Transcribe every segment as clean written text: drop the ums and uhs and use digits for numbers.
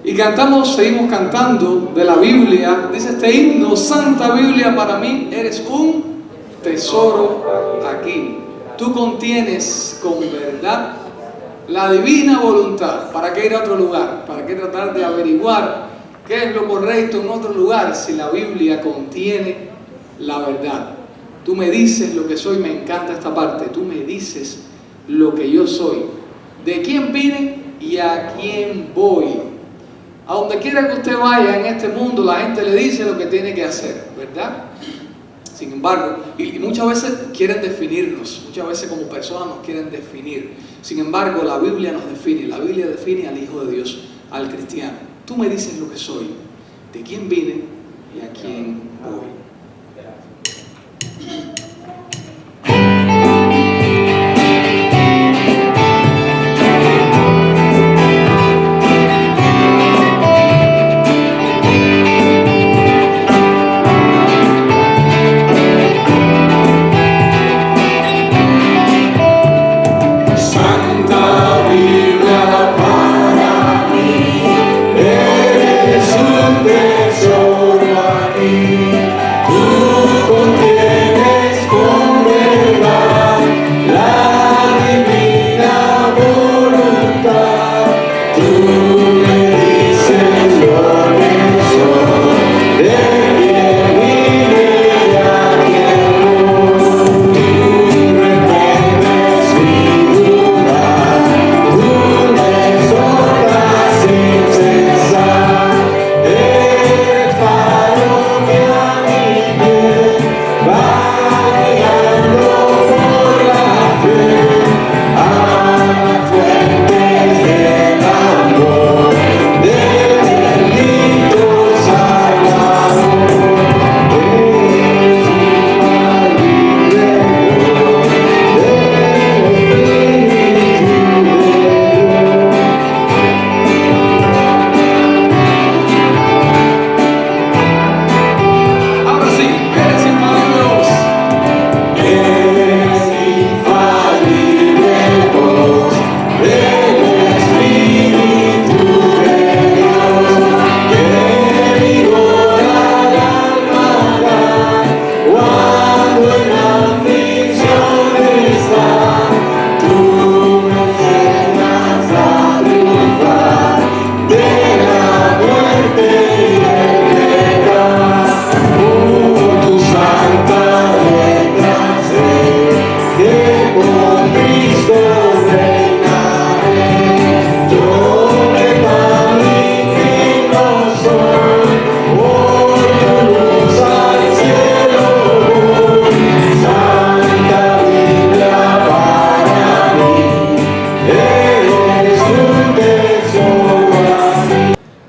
Y seguimos cantando de la Biblia. Dice este himno: Santa Biblia, para mí eres un tesoro aquí. Tú contienes con verdad la divina voluntad. ¿Para qué ir a otro lugar? ¿Para qué tratar de averiguar qué es lo correcto en otro lugar si la Biblia contiene la verdad? Tú me dices lo que soy. Me encanta esta parte. Tú me dices lo que yo soy, de quién vine y a quién voy. A donde quiera que usted vaya en este mundo, la gente le dice lo que tiene que hacer, ¿verdad? Sin embargo, y muchas veces quieren definirnos, muchas veces como personas nos quieren definir. Sin embargo, la Biblia nos define, la Biblia define al Hijo de Dios, al cristiano. Tú me dices lo que soy, de quién vine y a quién voy.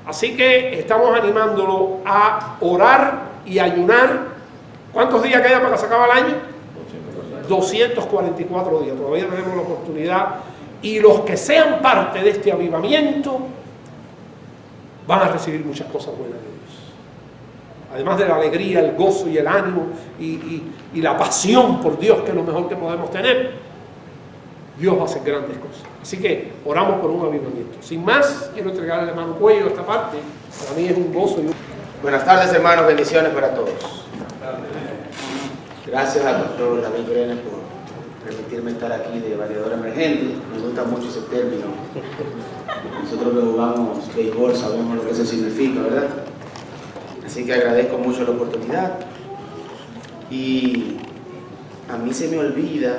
Así que estamos animándolo a orar y ayunar. ¿Cuántos días queda para que se acabe el año? 244 días. Todavía tenemos la oportunidad. Y los que sean parte de este avivamiento van a recibir muchas cosas buenas de Dios. Además de la alegría, el gozo y el ánimo y la pasión por Dios, que es lo mejor que podemos tener, Dios va a hacer grandes cosas. Así que oramos por un avivamiento. Sin más, quiero entregarle al hermano Cuello esta parte. Para mí es un gozo y un... Buenas tardes, hermanos. Bendiciones para todos. Gracias al doctor David Brenes por permitirme estar aquí de variador emergente. Me gusta mucho ese término. Nosotros que jugamos béisbol sabemos lo que eso significa, ¿verdad? Así que agradezco mucho la oportunidad. Y a mí se me olvida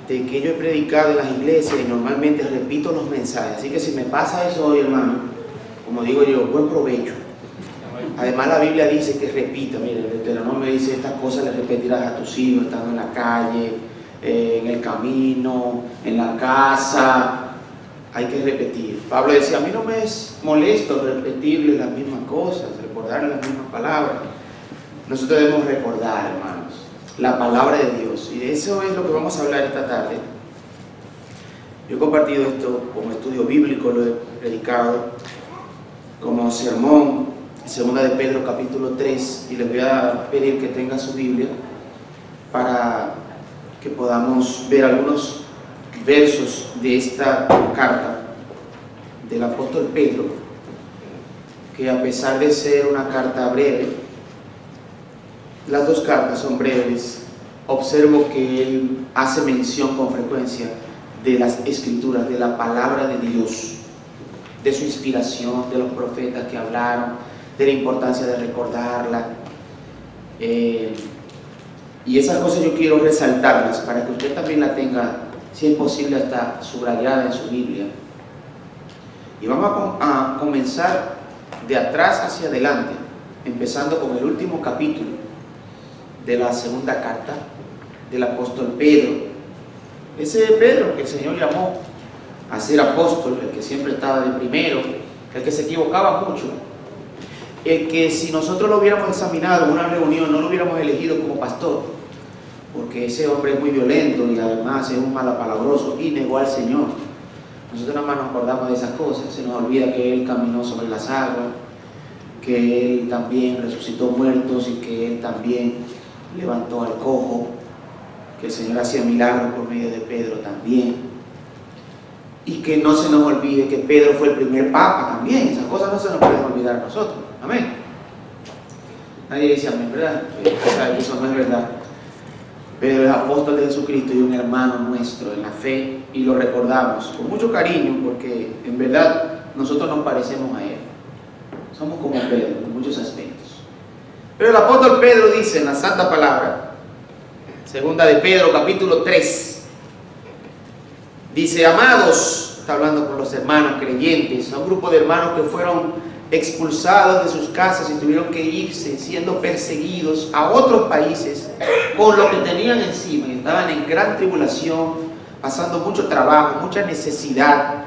de que yo he predicado en las iglesias y normalmente repito los mensajes. Así que si me pasa eso hoy, hermano, como digo yo, buen provecho. Además la Biblia dice que repita. Mire, el Deuteronomio dice: estas cosas les repetirás a tus hijos estando en la calle, en el camino, en la casa. Hay que repetir. Pablo decía: a mí no me es molesto repetirles las mismas cosas, recordarles las mismas palabras. Nosotros debemos recordar, hermanos, la palabra de Dios. Y de eso es lo que vamos a hablar esta tarde. Yo he compartido esto como estudio bíblico, lo he predicado como sermón, segunda de Pedro capítulo 3, y les voy a pedir que tengan su Biblia para que podamos ver algunos versos de esta carta. del apóstol Pedro, que a pesar de ser una carta breve, las dos cartas son breves, observo que él hace mención con frecuencia de las escrituras, de la palabra de Dios, de su inspiración, de los profetas que hablaron, de la importancia de recordarla. Y esas cosas yo quiero resaltarlas para que usted también la tenga, si es posible, hasta subrayada en su Biblia. Y vamos a comenzar de atrás hacia adelante, empezando con el último capítulo de la segunda carta del apóstol Pedro. Ese Pedro que el Señor llamó a ser apóstol, el que siempre estaba de primero, el que se equivocaba mucho, el que si nosotros lo hubiéramos examinado en una reunión no lo hubiéramos elegido como pastor, porque ese hombre es muy violento y además es un malapalabroso y negó al Señor. Nosotros nada más nos acordamos de esas cosas, se nos olvida que Él caminó sobre las aguas, que Él también resucitó muertos y que Él también levantó al cojo, que el Señor hacía milagros por medio de Pedro también, y que no se nos olvide que Pedro fue el primer papa también. Esas cosas no se nos pueden olvidar a nosotros. Amén. Nadie dice amén, ¿verdad? Sabe que eso no es verdad. Pedro es apóstol de Jesucristo y un hermano nuestro en la fe, y lo recordamos con mucho cariño porque en verdad nosotros nos parecemos a él. Somos como Pedro en muchos aspectos. Pero el apóstol Pedro dice en la Santa Palabra, segunda de Pedro, capítulo 3, dice: amados, está hablando con los hermanos creyentes, a un grupo de hermanos que fueron expulsados de sus casas y tuvieron que irse siendo perseguidos a otros países con lo que tenían encima, y estaban en gran tribulación, pasando mucho trabajo, mucha necesidad,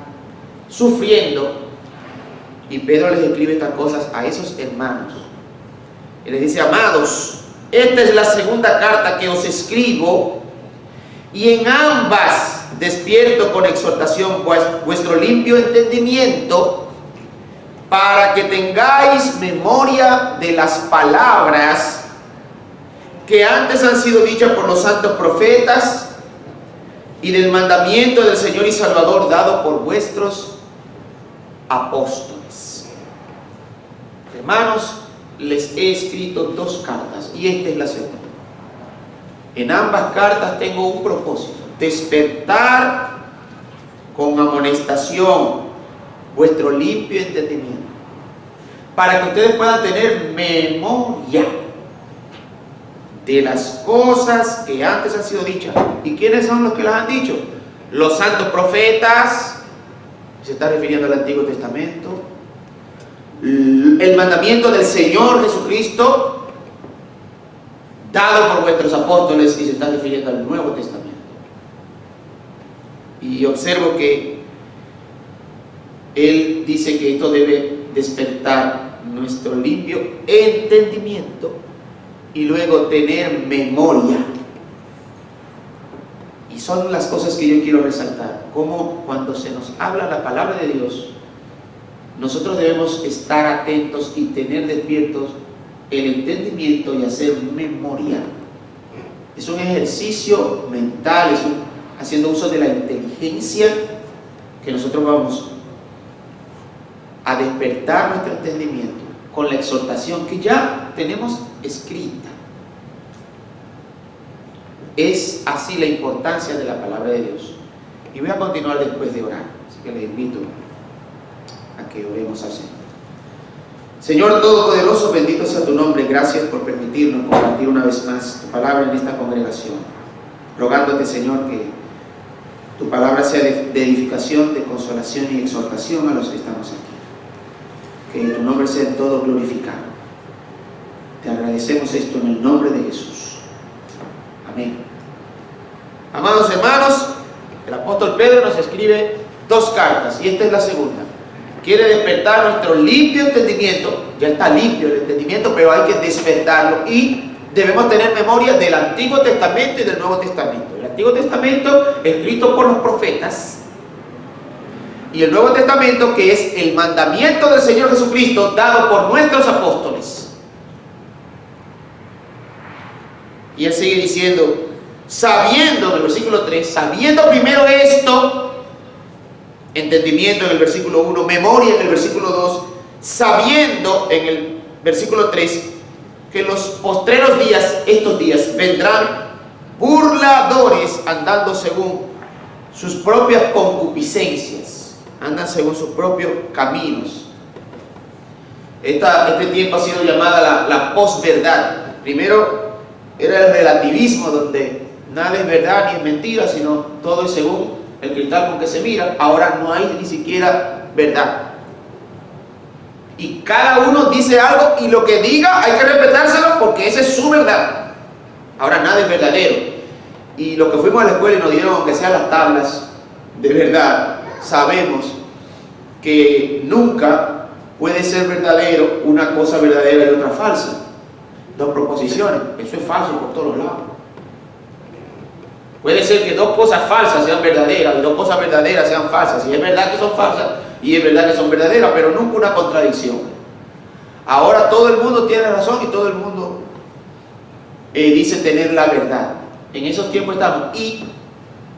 sufriendo. Y Pedro les escribe estas cosas a esos hermanos. Y les dice: amados, esta es la segunda carta que os escribo, y en ambas despierto con exhortación vuestro limpio entendimiento, para que tengáis memoria de las palabras que antes han sido dichas por los santos profetas, y del mandamiento del Señor y Salvador dado por vuestros apóstoles. Hermanos, les he escrito dos cartas y esta es la segunda. En ambas cartas tengo un propósito: despertar con amonestación vuestro limpio entendimiento, para que ustedes puedan tener memoria de las cosas que antes han sido dichas. ¿Y quiénes son los que las han dicho? Los santos profetas, se está refiriendo al Antiguo Testamento, el mandamiento del Señor Jesucristo dado por vuestros apóstoles, y se está refiriendo al Nuevo Testamento. Y observo que él dice que esto debe despertar nuestro limpio entendimiento y luego tener memoria. Y son las cosas que yo quiero resaltar, como cuando se nos habla la palabra de Dios, nosotros debemos estar atentos y tener despiertos el entendimiento y hacer memoria. Es un ejercicio mental, haciendo uso de la inteligencia, que nosotros vamos a despertar nuestro entendimiento con la exhortación que ya tenemos escrita. Es así la importancia de la palabra de Dios. Y voy a continuar después de orar, así que les invito a que oremos al Señor. Señor Todopoderoso, bendito sea tu nombre. Gracias por permitirnos compartir una vez más tu palabra en esta congregación, rogándote, Señor, que tu palabra sea de edificación, de consolación y exhortación a los que estamos aquí. Que tu nombre sea en todo glorificado. Te agradecemos esto en el nombre de Jesús. Amén. Amados hermanos, el apóstol Pedro nos escribe dos cartas y esta es la segunda. Quiere despertar nuestro limpio entendimiento. Ya está limpio el entendimiento, pero hay que despertarlo, y debemos tener memoria del Antiguo Testamento y del Nuevo Testamento. El Antiguo Testamento escrito por los profetas, y el Nuevo Testamento, que es el mandamiento del Señor Jesucristo dado por nuestros apóstoles. Y él sigue diciendo, sabiendo, en el versículo 3, sabiendo primero esto, entendimiento en el versículo 1, memoria en el versículo 2, sabiendo en el versículo 3 que en los postreros días, estos días, vendrán burladores andando según sus propias concupiscencias, andan según sus propios caminos. Este tiempo ha sido llamada la posverdad. Primero era el relativismo, donde nada es verdad ni es mentira, sino todo es según el cristal con que se mira. Ahora no hay ni siquiera verdad. Y cada uno dice algo y lo que diga hay que respetárselo porque esa es su verdad. Ahora nada es verdadero. Y los que fuimos a la escuela y nos dieron, aunque sean las tablas de verdad, sabemos que nunca puede ser verdadero una cosa verdadera y otra falsa. Dos proposiciones, eso es falso por todos lados. Puede ser que dos cosas falsas sean verdaderas y dos cosas verdaderas sean falsas. Y es verdad que son falsas y es verdad que son verdaderas, pero nunca una contradicción. Ahora todo el mundo tiene razón y todo el mundo dice tener la verdad. En esos tiempos estamos. Y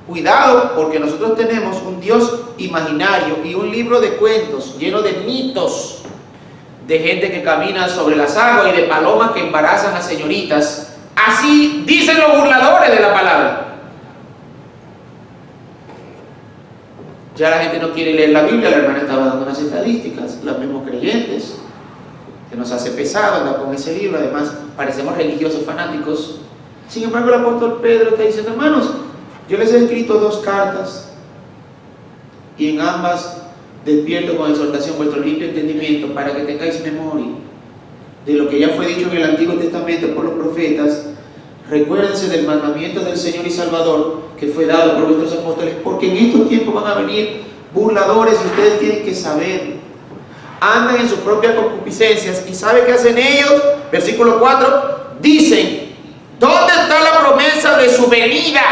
cuidado, porque nosotros tenemos un Dios imaginario y un libro de cuentos lleno de mitos, de gente que camina sobre las aguas y de palomas que embarazan a señoritas. Así dicen los burladores de la palabra. Ya la gente no quiere leer la Biblia. La hermana estaba dando unas estadísticas, los mismos creyentes, que nos hace pesado andar con ese libro. Además parecemos religiosos fanáticos. Sin embargo, el apóstol Pedro está diciendo: hermanos, yo les he escrito 2 cartas y en ambas despierto con exhortación vuestro limpio entendimiento, para que tengáis memoria de lo que ya fue dicho en el Antiguo Testamento por los profetas. Recuérdense del mandamiento del Señor y Salvador que fue dado por vuestros apóstoles, porque en estos tiempos van a venir burladores y ustedes tienen que saber. Andan en sus propias concupiscencias. ¿Y sabe qué hacen ellos? Versículo 4, dicen: ¿dónde está la promesa de su venida?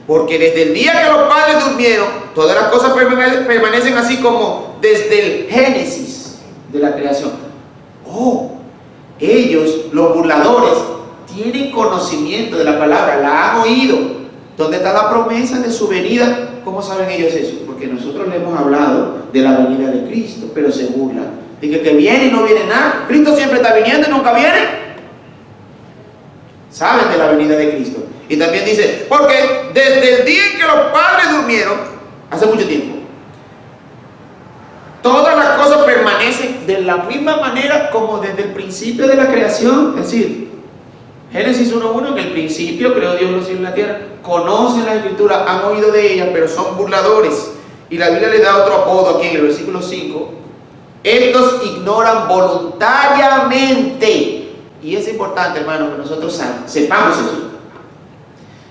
Porque desde el día que los padres durmieron, todas las cosas permanecen así como desde el Génesis de la creación. Oh, ellos, los burladores, tienen conocimiento de la palabra, la han oído. ¿Dónde está la promesa de su venida? ¿Cómo saben ellos eso? Porque nosotros le hemos hablado de la venida de Cristo, pero se burlan. Dicen que viene y no viene nada. Cristo siempre está viniendo y nunca viene. Saben de la venida de Cristo. Y también dice, porque desde el día en que los padres durmieron, hace mucho tiempo, todas las cosas permanecen de la misma manera como desde el principio de la creación. Es decir, Génesis 1:1, en el principio creó Dios los cielos y la tierra. Conocen la Escritura, han oído de ella, pero son burladores. Y la Biblia le da otro apodo aquí en el versículo 5. Estos ignoran voluntariamente. Y es importante, hermano, que nosotros sepamos eso.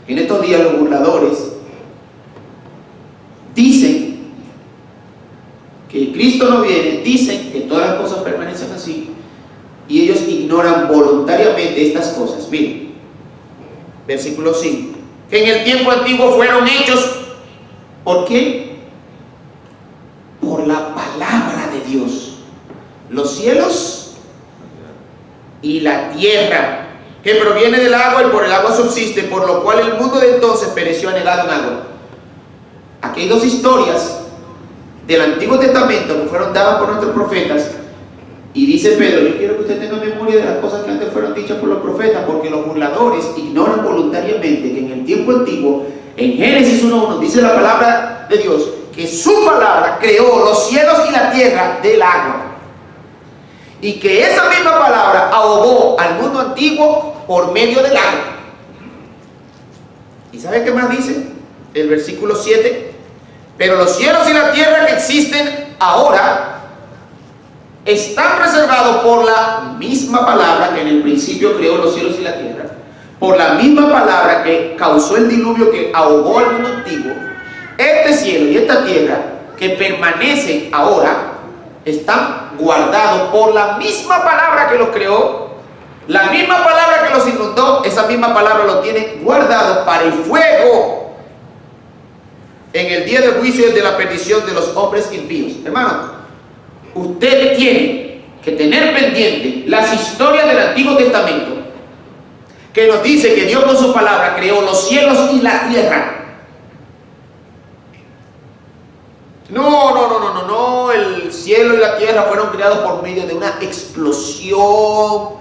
En estos días los burladores dicen que Cristo no viene, dicen que todas las cosas permanecen así, y ellos ignoran voluntariamente estas cosas. Miren, versículo 5, que en el tiempo antiguo fueron hechos, ¿por qué? Por la palabra de Dios, los cielos y la tierra, que proviene del agua y por el agua subsiste, por lo cual el mundo de entonces pereció anegado en agua. Aquí hay 2 historias del Antiguo Testamento que fueron dadas por nuestros profetas, y dice Pedro: yo quiero que usted tenga memoria de las cosas que antes fueron dichas por los profetas, porque los burladores ignoran voluntariamente que en el tiempo antiguo, en Génesis 1:1, dice la palabra de Dios que su palabra creó los cielos y la tierra del agua, y que esa misma palabra ahogó al mundo antiguo por medio del agua. ¿Y sabe qué más dice? El versículo 7, pero los cielos y la tierra que existen ahora están reservados por la misma palabra que en el principio creó los cielos y la tierra, por la misma palabra que causó el diluvio que ahogó al mundo antiguo. Este cielo y esta tierra que permanecen ahora están guardados por la misma palabra que los creó, la misma palabra que los inundó. Esa misma palabra los tiene guardados para el fuego en el día del juicio y de la perdición de los hombres impíos. Hermano, usted tiene que tener pendiente las historias del Antiguo Testamento, que nos dice que Dios con su palabra creó los cielos y la tierra. No, el cielo y la tierra fueron creados por medio de una explosión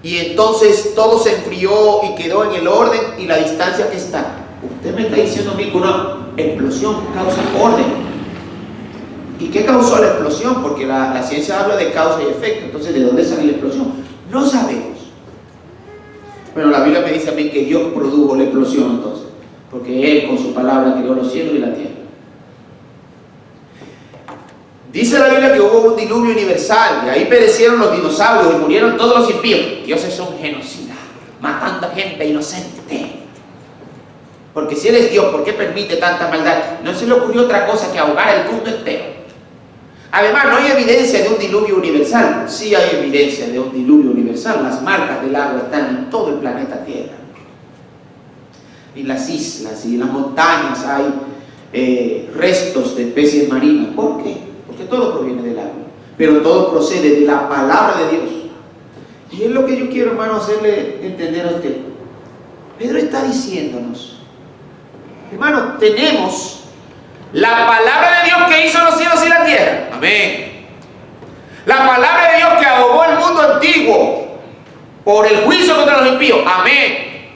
y entonces todo se enfrió y quedó en el orden y la distancia que está. Usted me está diciendo a mí que una explosión causa orden. ¿Y qué causó la explosión? Porque la ciencia habla de causa y efecto. Entonces, ¿de dónde sale la explosión? No sabemos. Bueno, la Biblia me dice a mí que Dios produjo la explosión entonces, porque Él con su palabra creó los cielos y la tierra. Dice la Biblia que hubo un diluvio universal y ahí perecieron los dinosaurios y murieron todos los impíos. Dios es un genocida, matando a gente inocente. Porque si Él es Dios, ¿por qué permite tanta maldad? No se le ocurrió otra cosa que ahogar el mundo entero. Además, no hay evidencia de un diluvio universal. Sí hay evidencia de un diluvio universal. Las marcas del agua están en todo el planeta Tierra. En las islas y en las montañas hay restos de especies marinas. ¿Por qué? Porque todo proviene del agua. Pero todo procede de la palabra de Dios. Y es lo que yo quiero, hermano, hacerle entender a usted. Pedro está diciéndonos, hermano, tenemos la palabra de Dios que hizo los cielos y la tierra. Amén. La palabra de Dios que ahogó el mundo antiguo por el juicio contra los impíos. Amén.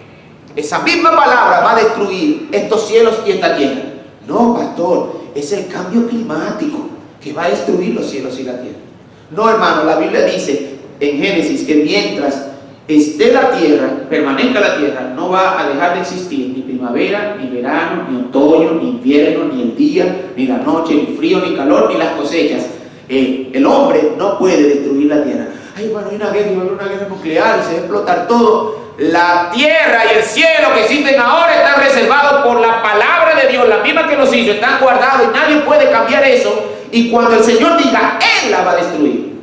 Esa misma palabra va a destruir estos cielos y esta tierra. No, pastor, es el cambio climático que va a destruir los cielos y la tierra. No, hermano, la Biblia dice en Génesis que mientras esté la tierra, permanezca la tierra, no va a dejar de existir ni primavera, ni verano, ni otoño, ni invierno, ni el día, ni la noche, ni frío, ni calor, ni las cosechas. El hombre no puede destruir la tierra. Ay, hermano, hay una guerra, va a haber una guerra nuclear y se va a explotar todo. La tierra y el cielo que existen ahora están reservados por la palabra de Dios, la misma que los hizo, están guardados y nadie puede cambiar eso. Y cuando el Señor diga, Él la va a destruir.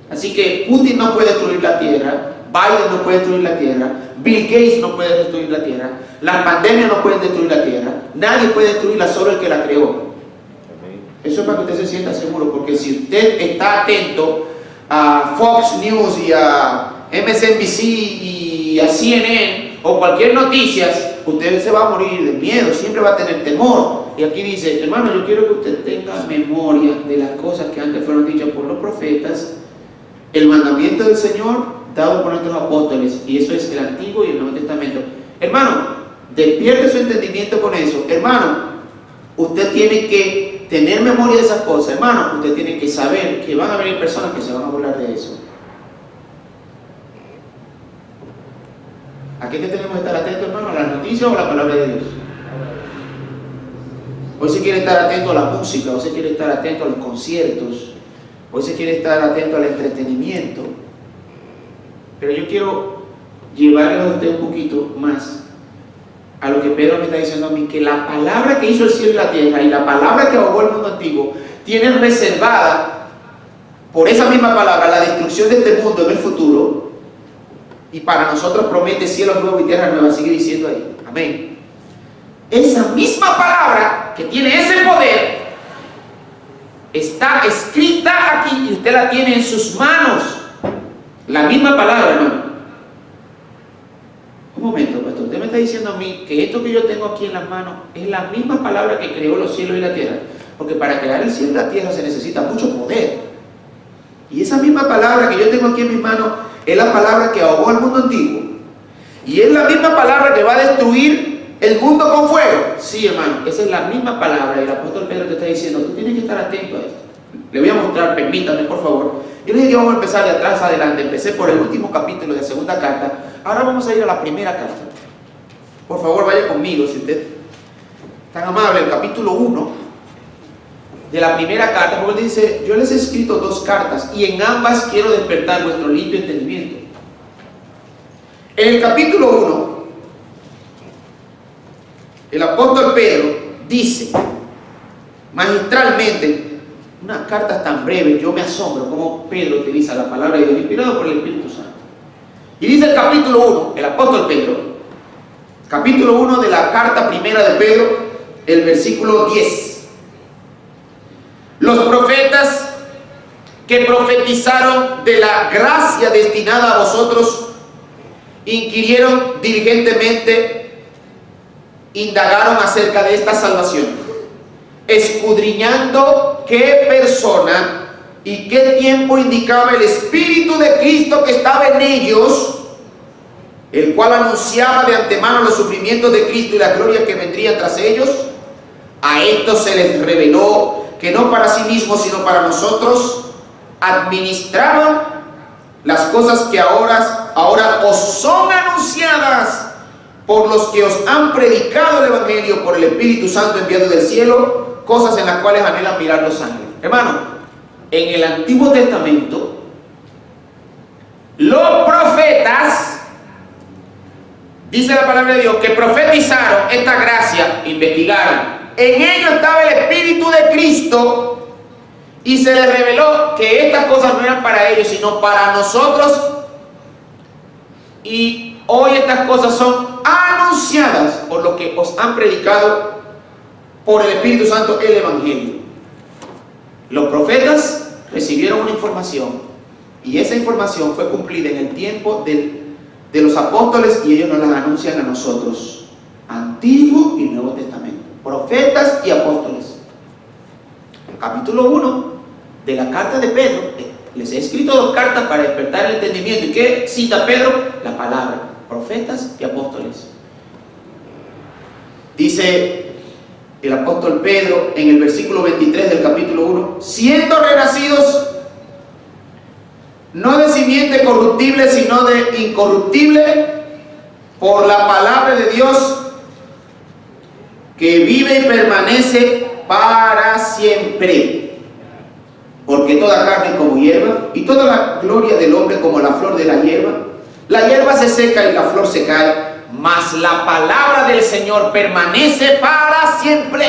Así que Putin no puede destruir la tierra, Biden no puede destruir la tierra, Bill Gates no puede destruir la tierra, las pandemias no pueden destruir la tierra, nadie puede destruirla, solo el que la creó. Eso es para que usted se sienta seguro, porque si usted está atento a Fox News y a MSNBC y a CNN o cualquier noticia, usted se va a morir de miedo, siempre va a tener temor. Y aquí dice, hermano, yo quiero que usted tenga memoria de las cosas que antes fueron dichas por los profetas, el mandamiento del Señor dado por nuestros apóstoles, y eso es el Antiguo y el Nuevo Testamento. Hermano, despierte su entendimiento con eso. Hermano, usted tiene que tener memoria de esas cosas. Hermano, usted tiene que saber que van a venir personas que se van a burlar de eso. ¿A qué tenemos que estar atentos, hermano? ¿A las noticias o a la palabra de Dios? Hoy se quiere estar atento a la música, hoy se quiere estar atento a los conciertos, hoy se quiere estar atento al entretenimiento. Pero yo quiero llevarle a usted un poquito más a lo que Pedro me está diciendo a mí, que la palabra que hizo el cielo y la tierra y la palabra que ahogó el mundo antiguo tienen reservada por esa misma palabra la destrucción de este mundo en el futuro, y para nosotros promete cielos nuevos y tierra nueva. Sigue diciendo ahí, amén. Esa misma palabra que tiene ese poder está escrita aquí y usted la tiene en sus manos. La misma palabra, hermano. Un momento, pastor, usted me está diciendo a mí que esto que yo tengo aquí en las manos es la misma palabra que creó los cielos y la tierra, porque para crear el cielo y la tierra se necesita mucho poder, y esa misma palabra que yo tengo aquí en mis manos es la palabra que ahogó el mundo antiguo, y es la misma palabra que va a destruir el mundo con fuego. Sí, hermano, esa es la misma palabra, y el apóstol Pedro te está diciendo, tú tienes que estar atento a esto. Le voy a mostrar, permítame por favor. Yo le dije que vamos a empezar de atrás adelante. Empecé por el último capítulo de la segunda carta. Ahora vamos a ir a la primera carta. Por favor, vaya conmigo, si usted es tan amable, el capítulo 1 de la primera carta, porque él dice, yo les he escrito 2 cartas y en ambas quiero despertar vuestro limpio entendimiento. En el capítulo 1, el apóstol Pedro dice magistralmente, unas cartas tan breves, yo me asombro cómo Pedro utiliza la palabra de Dios inspirado por el Espíritu Santo. Y dice el capítulo 1, el apóstol Pedro, capítulo 1 de la carta primera de Pedro, el versículo 10. Los profetas que profetizaron de la gracia destinada a vosotros, inquirieron diligentemente, indagaron acerca de esta salvación, escudriñando qué persona y qué tiempo indicaba el Espíritu de Cristo que estaba en ellos, el cual anunciaba de antemano los sufrimientos de Cristo y la gloria que vendría tras ellos. A estos se les reveló que no para sí mismos, sino para nosotros, administraban las cosas que ahora os son anunciadas por los que os han predicado el Evangelio por el Espíritu Santo enviado del cielo, cosas en las cuales anhelan mirar los ángeles. Hermano, en el Antiguo Testamento, los profetas, dice la palabra de Dios, que profetizaron esta gracia, investigaron. En ellos estaba el Espíritu de Cristo y se les reveló que estas cosas no eran para ellos, sino para nosotros. Y hoy estas cosas son anunciadas por los que os han predicado por el Espíritu Santo el Evangelio. Los profetas recibieron una información y esa información fue cumplida en el tiempo de los apóstoles y ellos nos las anuncian a nosotros. Antiguo y Nuevo Testamento. Profetas y apóstoles. Capítulo 1 de la carta de Pedro. Les he escrito 2 cartas para despertar el entendimiento. ¿Y qué cita Pedro? La palabra. Profetas y apóstoles. Dice el apóstol Pedro en el versículo 23 del capítulo 1: siendo renacidos no de simiente corruptible, sino de incorruptible, por la palabra de Dios, que vive y permanece para siempre. Porque toda carne es como hierba, y toda la gloria del hombre como la flor de la hierba. La hierba se seca y la flor se cae, mas la palabra del Señor permanece para siempre.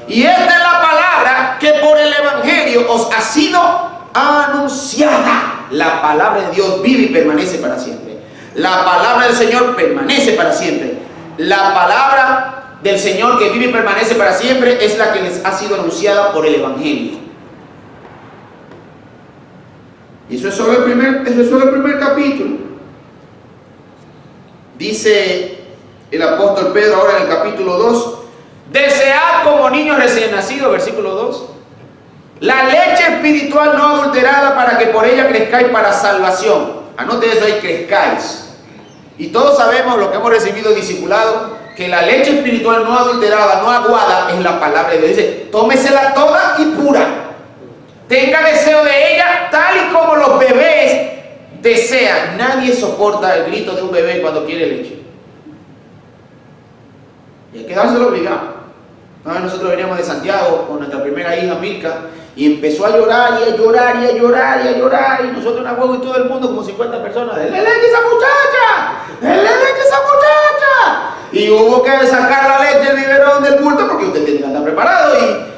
Y esta es la palabra que por el Evangelio os ha sido anunciada. La palabra de Dios vive y permanece para siempre. La palabra del Señor permanece para siempre. La palabra del Señor que vive y permanece para siempre es la que les ha sido anunciada por el Evangelio. Y eso es solo el primer capítulo. Dice el apóstol Pedro ahora en el capítulo 2: desead como niños recién nacidos, versículo 2, la leche espiritual no adulterada, para que por ella crezcáis para salvación. Anote eso ahí, crezcáis. Y todos sabemos, lo que hemos recibido discipulado, que la leche espiritual no adulterada, no aguada, es la palabra de Dios. Dice: tómesela toda y pura. Tenga deseo de ella, tal y como los bebés desean. Nadie soporta el grito de un bebé cuando quiere leche. Y hay que dárselo obligado. Nosotros veníamos de Santiago con nuestra primera hija, Milka, y empezó a llorar y a llorar y a llorar y a llorar. Y nosotros, una huevo y todo el mundo, como 50 personas: ¡denle leche a esa muchacha! ¡Denle leche a esa muchacha! Y hubo que sacar la leche del biberón del bulto, porque usted tiene que andar preparado. Y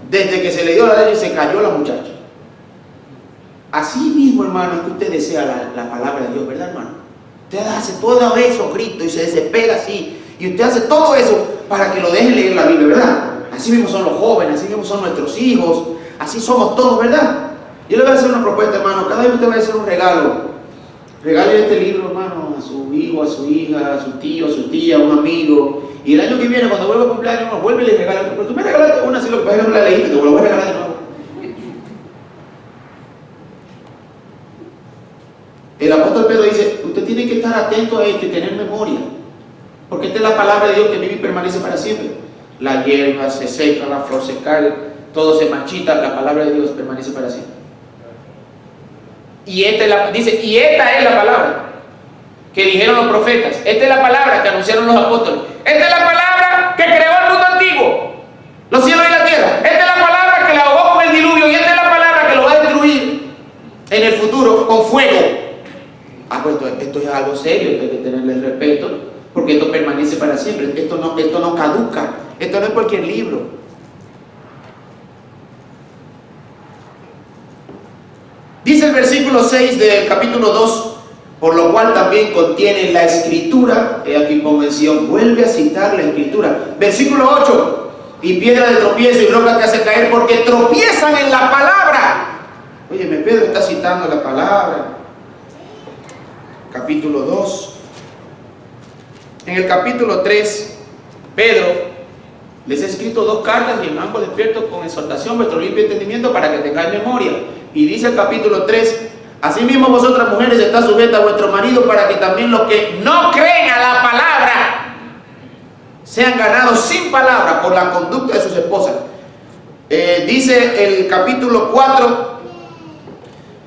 desde que se le dio la leche se cayó la muchacha. Así mismo, hermano, es que usted desea la palabra de Dios, ¿verdad, hermano? Usted hace todo eso, grito, y se desespera así. Y usted hace todo eso para que lo dejen leer la Biblia, ¿verdad? Así mismo son los jóvenes, así mismo son nuestros hijos, así somos todos, ¿verdad? Yo le voy a hacer una propuesta, hermano. Cada vez usted va a hacer un regalo. Regale este libro, hermano, a su hijo, a su hija, a su tío, a su tía, a un amigo. Y el año que viene, cuando vuelva a cumpleaños, hermano, vuelve y le regala. Pero tú me regalaste una, así lo que pasa es que no la leíste, te lo voy a regalar de nuevo. El apóstol Pedro dice: usted tiene que estar atento a esto y tener memoria, porque esta es la palabra de Dios que vive y permanece para siempre. La hierba se seca, la flor se cae, todo se marchita, la palabra de Dios permanece para siempre. Y esta es la palabra que dijeron los profetas. Esta es la palabra que anunciaron los apóstoles. Esta es la palabra que creó el mundo antiguo, los cielos y la tierra. Esta es la palabra que la ahogó con el diluvio, y esta es la palabra que lo va a destruir en el futuro con fuego. Pues esto es algo serio, esto hay que tenerle respeto, porque esto permanece para siempre. Esto no caduca. Esto no es cualquier libro. Dice el versículo 6 del capítulo 2: por lo cual también contiene la escritura. Aquí convención, vuelve a citar la escritura. Versículo 8: y piedra de tropiezo y roca que hace caer, porque tropiezan en la palabra. Óyeme, Pedro está citando la palabra. Capítulo 2. En el capítulo 3, Pedro Les he escrito 2 cartas y en ambos despierto con exhortación vuestro limpio entendimiento para que tengáis memoria. Y dice el capítulo 3, asimismo vosotras mujeres estad sujetas a vuestro marido para que también los que no creen a la palabra sean ganados sin palabra por la conducta de sus esposas. Dice el capítulo 4,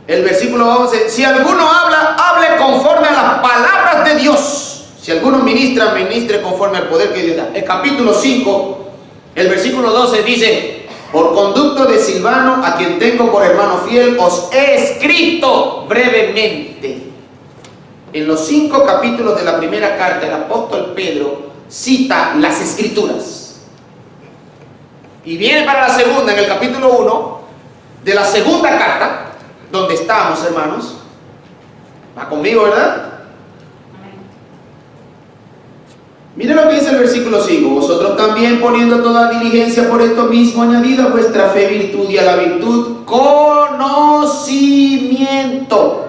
el versículo 11, si alguno habla, hable conforme a las palabras de Dios. Si alguno ministra, ministre conforme al poder que Dios da. El capítulo 5, el versículo 12 dice, por conducto de Silvano, a quien tengo por hermano fiel, os he escrito brevemente. En los 5 capítulos de la primera carta, el apóstol Pedro cita las escrituras. Y viene para la segunda, en el capítulo 1 de la segunda carta, donde estamos, hermanos. ¿Va conmigo, verdad? Miren lo que dice el versículo 5. Vosotros también, poniendo toda diligencia por esto mismo, añadid a vuestra fe virtud, y a la virtud conocimiento.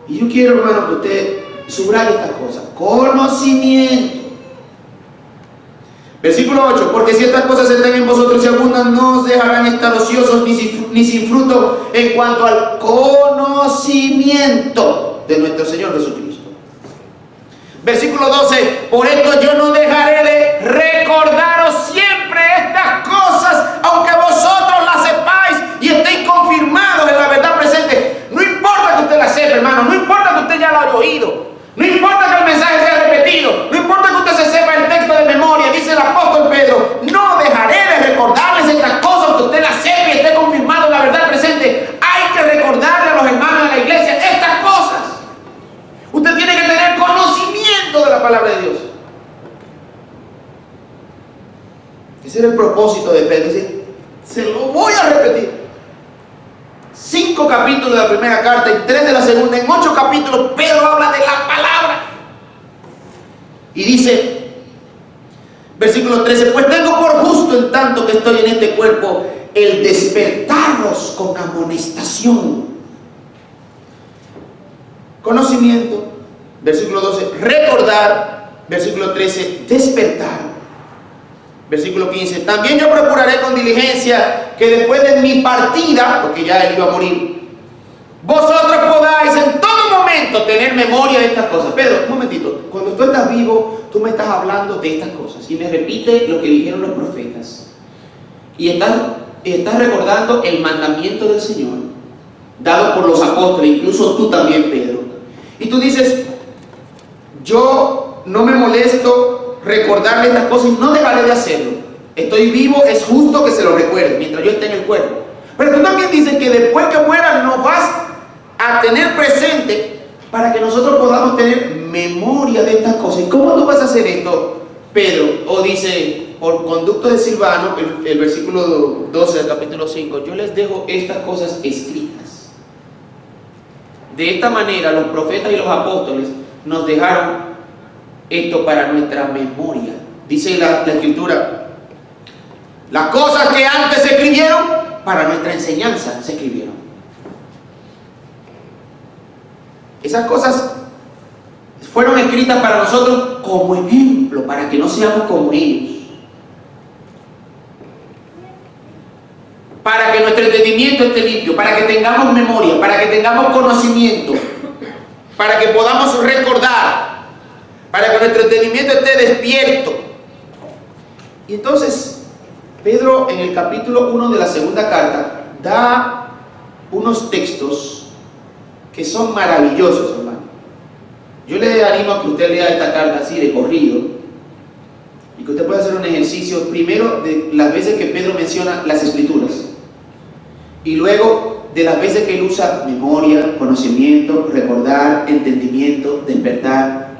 Y yo quiero, hermano, que usted subraye estas cosas. Conocimiento. Versículo 8, porque si estas cosas están en vosotros y abundan, no os dejarán estar ociosos ni sin fruto en cuanto al conocimiento de nuestro Señor Jesucristo. Versículo 12, por esto yo no dejaré de recordaros siempre estas cosas, aunque vosotros las sepáis y estéis confirmados en la verdad presente. No importa que usted la sepa, hermano, no importa que usted ya la haya oído, no importa que el mensaje sea repetido, no importa que usted se sepa el texto de memoria, dice el apóstol Pedro, no dejaré de recordarles estas cosas, aunque usted las sepa y esté confirmado en la verdad presente. Hay que recordarle a los hermanos de la iglesia estas cosas. Usted tiene que tener conocimiento de la palabra de Dios. Ese era el propósito de Pedro. Dice, se lo voy a repetir. 5 capítulos de la primera carta y 3 de la segunda. En 8 capítulos Pedro habla de la palabra. Y dice, versículo 13, pues tengo por justo, en tanto que estoy en este cuerpo, el despertaros con amonestación. Conocimiento, versículo 12, recordar, versículo 13, despertar, versículo 15, también yo procuraré con diligencia que después de mi partida, porque ya él iba a morir, vosotros podáis en todo momento tener memoria de estas cosas. Pedro, un momentito, cuando tú estás vivo, tú me estás hablando de estas cosas y me repite lo que dijeron los profetas y estás recordando el mandamiento del Señor dado por los apóstoles, incluso tú también, Pedro. Y tú dices, yo no me molesto recordarle estas cosas y no dejaré de hacerlo. Estoy vivo, es justo que se lo recuerde mientras yo esté en el cuerpo. Pero tú también dices que después que mueras nos vas a tener presente para que nosotros podamos tener memoria de estas cosas. ¿Y cómo tú vas a hacer esto, Pedro? O dice, por conducto de Silvano, el versículo 12 del capítulo 5, yo les dejo estas cosas escritas. De esta manera los profetas y los apóstoles nos dejaron esto para nuestra memoria. Dice la escritura, las cosas que antes se escribieron para nuestra enseñanza se escribieron. Esas cosas fueron escritas para nosotros como ejemplo, para que no seamos como ellos, para que nuestro entendimiento esté limpio, para que tengamos memoria, para que tengamos conocimiento, para que podamos recordar, para que nuestro entendimiento esté despierto. Y entonces Pedro, en el capítulo 1 de la segunda carta, da unos textos que son maravillosos, hermano. Yo le animo a que usted lea esta carta así de corrido y que usted pueda hacer un ejercicio primero de las veces que Pedro menciona las escrituras y luego de las veces que él usa memoria, conocimiento, recordar, entendimiento, despertar,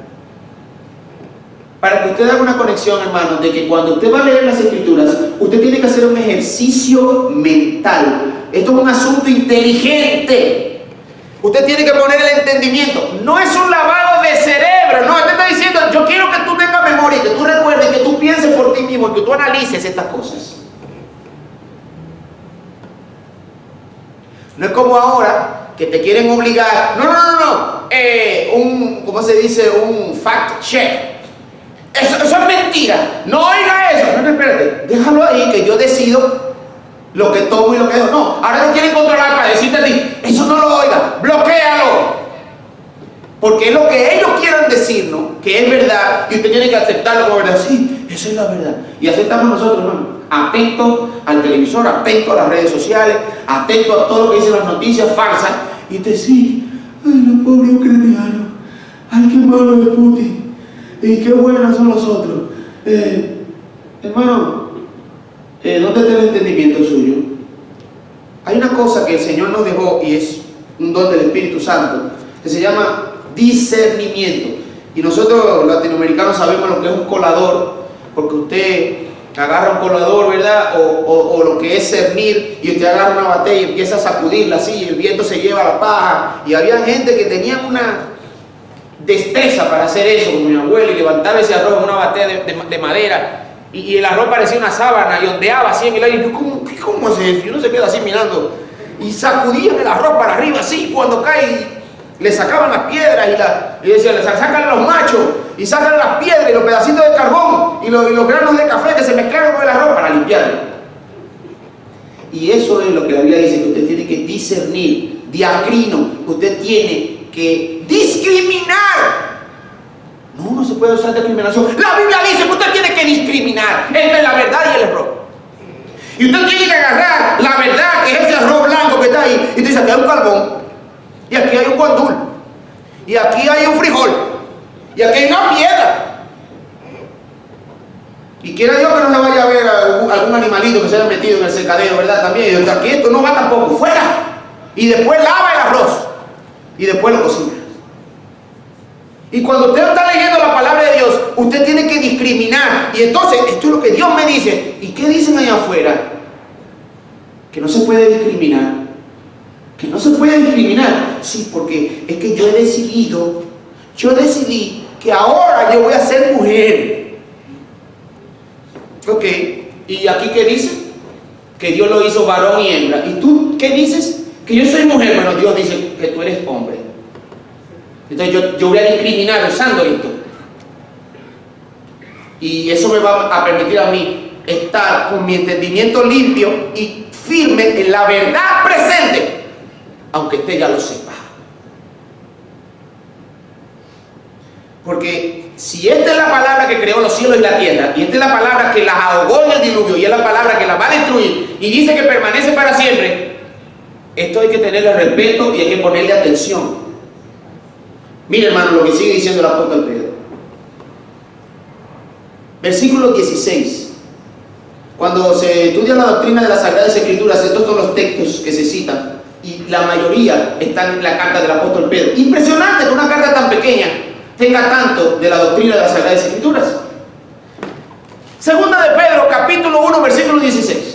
para que usted haga una conexión, hermano, de que cuando usted va a leer las escrituras, usted tiene que hacer un ejercicio mental. Esto es un asunto inteligente. Usted tiene que poner el entendimiento. No es un lavado de cerebro. No, usted está diciendo, yo quiero que tú tengas memoria, que tú recuerdes, que tú pienses por ti mismo, que tú analices estas cosas. No es como ahora que te quieren obligar. No. ¿Cómo se dice? Un fact check. Eso es mentira. No oiga eso. No, espérate. Déjalo ahí que yo decido lo que tomo y lo que dejo. No, ahora te quieren controlar para decirte a ti, eso no lo oiga, bloquéalo. Porque es lo que ellos quieran decirnos, que es verdad, y usted tiene que aceptarlo como verdad. Sí, esa es la verdad. Y aceptamos nosotros, hermano. Atentos al televisor, atentos a las redes sociales, atentos a todo lo que dicen las noticias falsas. Y te sí, ay, los pobres ucranianos, ay, qué malo es Putin, y qué buenos son los otros. Hermano, ¿dónde está el entendimiento suyo? Hay una cosa que el Señor nos dejó y es un don del Espíritu Santo, que se llama discernimiento. Y nosotros los latinoamericanos sabemos lo que es un colador, porque usted agarra un colador, ¿verdad? O lo que es cernir, y usted agarra una batea y empieza a sacudirla así, y el viento se lleva la paja. Y había gente que tenía una destreza para hacer eso, como mi abuela, y levantaba ese arroz en una batea de madera, y el arroz parecía una sábana, y ondeaba así en el aire. ¿Cómo es eso? Y uno se queda así mirando, y sacudían el arroz para arriba así, cuando cae, le sacaban las piedras, y decían, sácale los machos, y sácale las piedras, y los pedacitos de carbón, y los granos de café que se mezclaron con el arroz para limpiarlo. Y eso es lo que la Biblia dice, que usted tiene que discernir, diacrino, usted tiene que discriminar. No se puede usar discriminación. La Biblia dice que usted tiene que discriminar entre la verdad y el error. Y usted tiene que agarrar la verdad, que es ese arroz blanco que está ahí, y usted dice, aquí hay un carbón, y aquí hay un guandul, y aquí hay un frijol, y aquí hay una piedra. Y quiera Dios que no se vaya a ver algún animalito que se haya metido en el secadero, ¿verdad? También, y aquí esto no va tampoco, fuera. Y después lava el arroz, y después lo cocina. Y cuando usted está leyendo la palabra de Dios, usted tiene que discriminar. Y entonces, esto es lo que Dios me dice. ¿Y qué dicen allá afuera? Que no se puede discriminar. Que no se puede discriminar. Sí, porque es que yo decidí que ahora yo voy a ser mujer. Ok, ¿y aquí qué dice? Que Dios lo hizo varón y hembra. ¿Y tú qué dices? Que yo soy mujer. Bueno, Dios dice que tú eres hombre. Entonces yo voy a discriminar usando esto. Y eso me va a permitir a mí estar con mi entendimiento limpio y firme en la verdad presente, aunque usted ya lo sepa. Porque si esta es la palabra que creó los cielos y la tierra, y esta es la palabra que las ahogó en el diluvio, y es la palabra que las va a destruir, y dice que permanece para siempre, esto hay que tenerle respeto y hay que ponerle atención. Mira, hermano, lo que sigue diciendo el apóstol Pedro. Versículo 16. Cuando se estudia la doctrina de las Sagradas Escrituras, estos son los textos que se citan, y la mayoría están en la carta del apóstol Pedro. Impresionante que una carta tan pequeña tenga tanto de la doctrina de las Sagradas Escrituras. Segunda de Pedro, capítulo 1, versículo 16.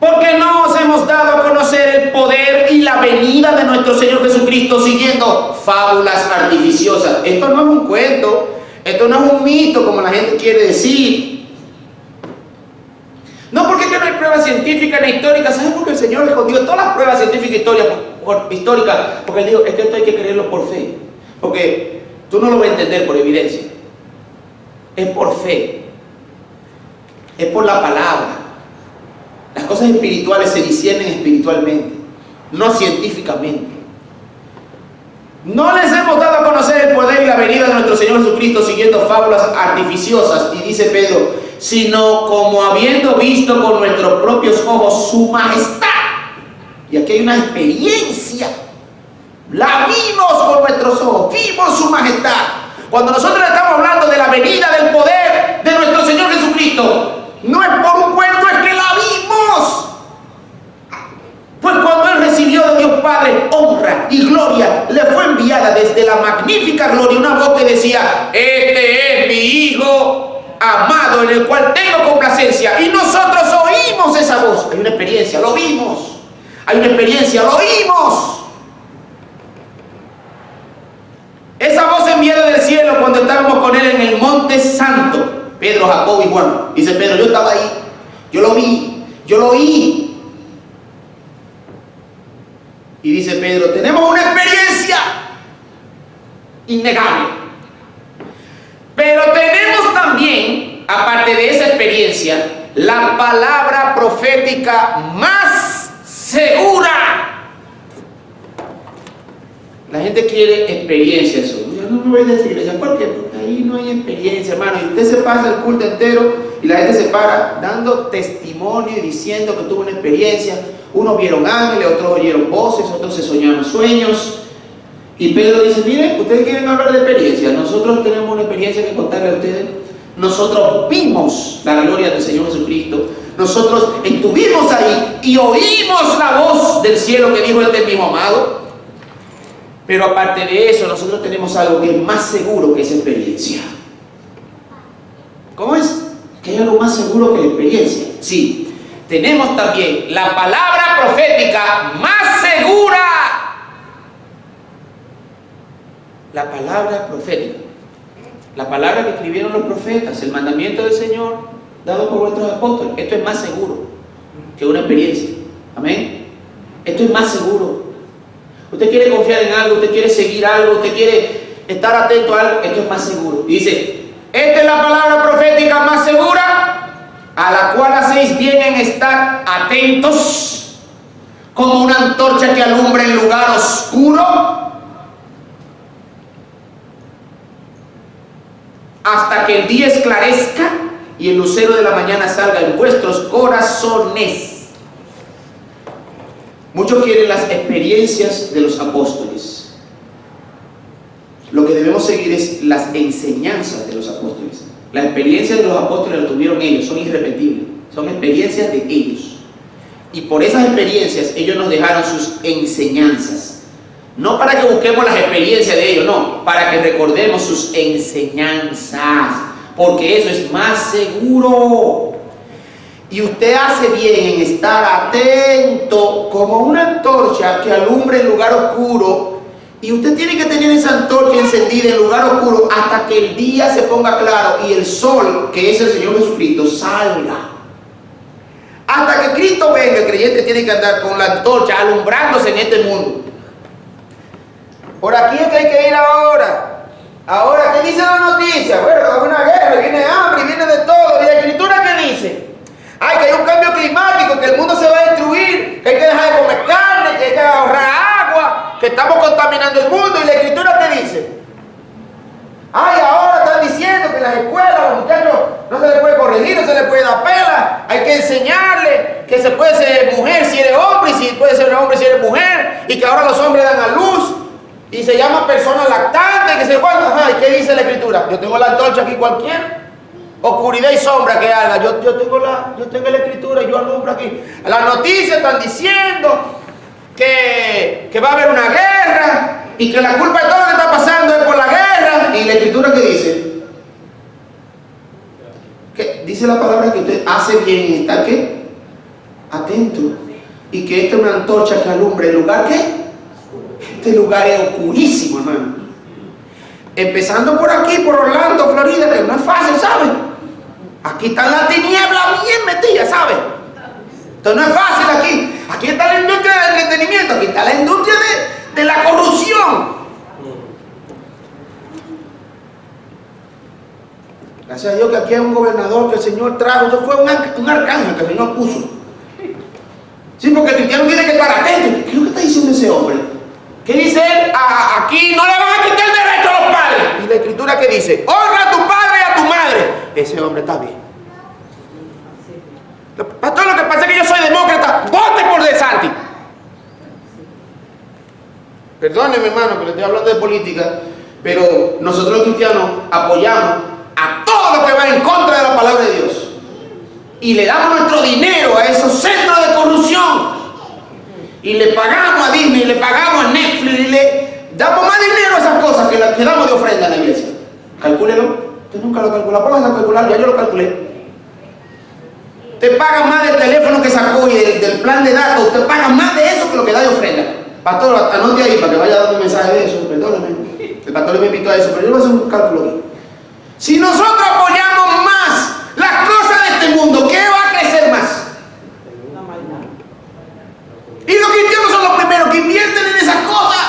Porque no os hemos dado a conocer el poder y la venida de nuestro Señor Jesucristo siguiendo fábulas artificiosas. Esto no es un cuento, esto no es un mito como la gente quiere decir. No porque es que no hay pruebas científicas ni históricas. ¿Sabes por qué el Señor escondió todas las pruebas científicas e históricas? Porque Él dijo, es que esto hay que creerlo por fe. Porque tú no lo vas a entender por evidencia. Es por fe. Es por la palabra. Las cosas espirituales se disciernen espiritualmente, no científicamente. No les hemos dado a conocer el poder y la venida de nuestro Señor Jesucristo siguiendo fábulas artificiosas, y dice Pedro, sino como habiendo visto con nuestros propios ojos su majestad. Y aquí hay una experiencia. La vimos con nuestros ojos, vimos su majestad. Cuando nosotros estamos hablando de la venida del poder de nuestro Señor Jesucristo, no es por un cuento, es que la vimos. Pues cuando Él recibió de Dios Padre honra y gloria, le fue enviada desde la magnífica gloria una voz que decía, este es mi Hijo amado en el cual tengo complacencia. Y nosotros oímos esa voz. Hay una experiencia, lo vimos. Hay una experiencia, lo oímos. Esa voz enviada del cielo cuando estábamos con Él en el monte santo. Pedro, Jacobo y Juan. Dice Pedro, yo estaba ahí, yo lo vi, yo lo oí. Y dice Pedro, tenemos una experiencia innegable. experiencia, la palabra profética más segura. La gente quiere experiencia. Eso. Yo no me voy a decir iglesia, ¿por qué? Porque ahí no hay experiencia, hermano. Y usted se pasa el culto entero y la gente se para dando testimonio y diciendo que tuvo una experiencia. Unos vieron ángeles, otros oyeron voces, otros se soñaron sueños. Y Pedro dice, miren, ustedes quieren hablar de experiencia. Nosotros tenemos una experiencia que contarle a ustedes. Nosotros vimos la gloria del Señor Jesucristo. Nosotros estuvimos ahí y oímos la voz del cielo que dijo: este es mi Hijo amado. Pero aparte de eso, nosotros tenemos algo que es más seguro que esa experiencia. ¿Cómo es? ¿Que hay algo más seguro que la experiencia? Sí. Tenemos también la palabra profética más segura. La palabra profética. La palabra que escribieron los profetas, el mandamiento del Señor dado por vuestros apóstoles. Esto es más seguro que una experiencia. Amén. Esto es más seguro. Usted quiere confiar en algo, usted quiere seguir algo, usted quiere estar atento a algo, esto es más seguro. Y dice, esta es la palabra profética más segura, a la cual hacéis bien en estar atentos, como una antorcha que alumbra en lugar oscuro, hasta que el día esclarezca y el lucero de la mañana salga en vuestros corazones. Muchos quieren las experiencias de los apóstoles. Lo que debemos seguir es las enseñanzas de los apóstoles. Las experiencias de los apóstoles las tuvieron ellos, son irrepetibles, son experiencias de ellos. Y por esas experiencias ellos nos dejaron sus enseñanzas. No para que busquemos las experiencias de ellos, no, para que recordemos sus enseñanzas, porque eso es más seguro. Y usted hace bien en estar atento como una antorcha que alumbre en lugar oscuro. Y usted tiene que tener esa antorcha encendida en lugar oscuro hasta que el día se ponga claro y el sol, que es el Señor Jesucristo, salga. Hasta que Cristo venga, el creyente tiene que andar con la antorcha alumbrándose en este mundo. Por aquí es que hay que ir ahora. Ahora, ¿qué dice la noticia? Bueno, hay una guerra, viene hambre, viene de todo. ¿Y la Escritura qué dice? Ay, que hay un cambio climático, que el mundo se va a destruir, que hay que dejar de comer carne, que hay que ahorrar agua, que estamos contaminando el mundo. ¿Y la Escritura qué dice? Ay, ahora están diciendo que en las escuelas a los muchachos no se les puede corregir, no se les puede dar pela, hay que enseñarles que se puede ser mujer si eres hombre, y si puede ser hombre si eres mujer, y que ahora los hombres dan a luz, y se llama persona lactante, que se cuánto. Ajá, ¿y qué dice la Escritura? Yo tengo la antorcha aquí cualquiera. Oscuridad y sombra que haga, yo tengo la Escritura, yo alumbro aquí. Las noticias están diciendo que va a haber una guerra y que la culpa de todo lo que está pasando es por la guerra. ¿Y la Escritura qué dice? ¿Qué? Dice la palabra que usted hace bien en estar ¿qué? Atento. Y que esta es una antorcha que alumbre el lugar ¿qué? Este lugar es oscurísimo, hermano. Empezando por aquí, por Orlando, Florida, que no es fácil, ¿sabes? Aquí está la tiniebla bien metida, ¿sabes? Esto no es fácil aquí. Aquí está la industria del entretenimiento, aquí está la industria de la corrupción. Gracias a Dios que aquí hay un gobernador que el Señor trajo. Eso fue un arcángel que el Señor puso. Sí, porque el cristiano tiene que estar atento. ¿Qué es lo que está diciendo ese hombre? ¿Qué dice él? Aquí no le van a quitar el derecho a los padres. ¿Y la Escritura qué dice? Honra a tu padre y a tu madre. Ese hombre está bien. Pastor, lo que pasa es que yo soy demócrata. Vote por De Santis. Perdóneme, hermano, que le estoy hablando de política, pero nosotros los cristianos apoyamos a todo lo que va en contra de la palabra de Dios. Y le damos nuestro dinero a esos centros de corrupción. Y le pagamos a Disney, le pagamos a Netflix, y le damos más dinero a esas cosas que damos de ofrenda a la iglesia. Calcúlelo. Usted nunca lo calcula. Póngase a calcular, ya yo lo calculé. Usted paga más del teléfono que sacó y del plan de datos. Usted paga más de eso que lo que da de ofrenda. Pastor, anote ahí para que vaya dando un mensaje de eso. Perdóneme. El pastor me invitó a eso, pero yo voy a hacer un cálculo aquí. Si nosotros apoyamos más las cosas de este mundo, ¿qué va a crecer más? Y los cristianos son los primeros que invierten en esas cosas.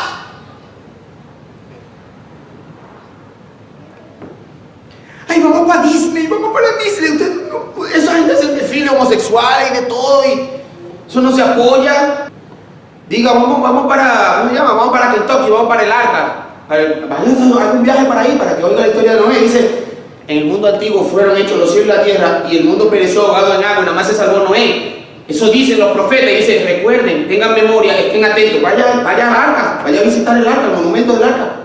Ay, vamos para Disney, vamos para Disney. Usted esa gente se desfile homosexual y de todo, y eso no se apoya. Diga, vamos para, ¿cómo se llama? Vamos para Kentucky, vamos para el arca. Hay un viaje para ahí, para que oiga la historia de Noé. Dice, en el mundo antiguo fueron hechos los cielos y la tierra, y el mundo pereció ahogado en agua, y nada más se salvó Noé. Eso dicen los profetas, y dicen, recuerden, tengan memoria, estén atentos, vaya al arca, vaya a visitar el arca, el monumento del arca.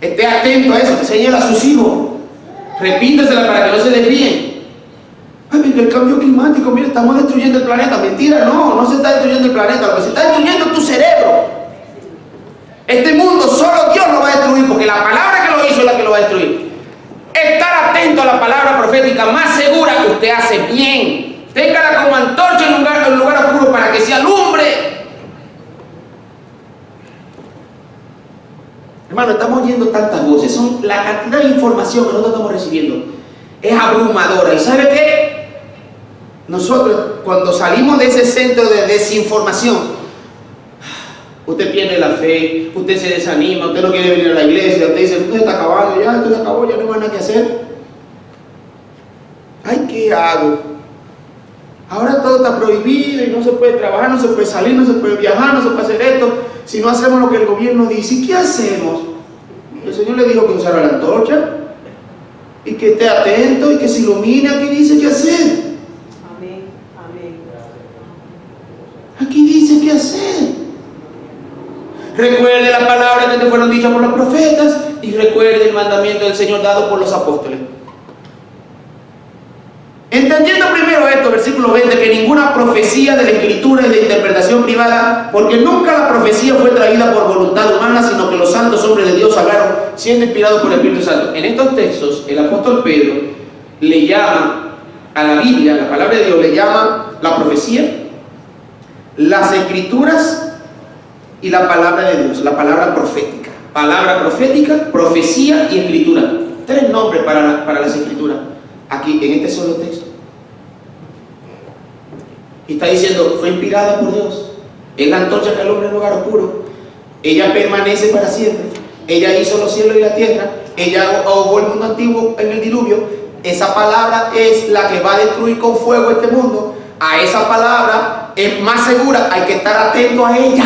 Esté atento a eso, enséñele a sus hijos, repítasela para que no se desvíen. Ay, mira, el cambio climático, mira, estamos destruyendo el planeta. Mentira, no se está destruyendo el planeta, lo que se está destruyendo es tu cerebro. Este mundo solo Dios lo va a destruir, porque la palabra que lo hizo es la que lo va a destruir. Estar atento a la palabra profética más segura que usted hace bien. Téngala como antorcha en un lugar oscuro para que se alumbre. Hermano, estamos oyendo tantas voces, la cantidad de información que nosotros estamos recibiendo es abrumadora. ¿Y sabe qué? Nosotros, cuando salimos de ese centro de desinformación, usted pierde la fe, usted se desanima, usted no quiere venir a la iglesia, usted dice, esto se está acabando, ya esto se acabó, ya no hay nada que hacer. Ay, ¿qué hago? Ahora todo está prohibido y no se puede trabajar, no se puede salir, no se puede viajar, no se puede hacer esto. Si no hacemos lo que el gobierno dice, ¿y qué hacemos? El Señor le dijo que usara la antorcha y que esté atento y que se ilumine. Aquí dice qué hacer. Amén, amén. Aquí dice qué hacer. Recuerde las palabras que te fueron dichas por los profetas y recuerde el mandamiento del Señor dado por los apóstoles. Entendiendo primero esto, versículo 20, que ninguna profecía de la Escritura es de interpretación privada, porque nunca la profecía fue traída por voluntad humana, sino que los santos hombres de Dios hablaron siendo inspirados por el Espíritu Santo. En estos textos, el apóstol Pedro le llama a la Biblia, la palabra de Dios, le llama la profecía, las Escrituras y la palabra de Dios, la palabra profética. Palabra profética, profecía y Escritura. Tres nombres para las Escrituras. Aquí, en este solo texto. Y está diciendo, fue inspirada por Dios. Es la antorcha que alumbra en lugar oscuro. Ella permanece para siempre. Ella hizo los cielos y la tierra. Ella ahogó el mundo antiguo en el diluvio. Esa palabra es la que va a destruir con fuego este mundo. A esa palabra es más segura. Hay que estar atento a ella.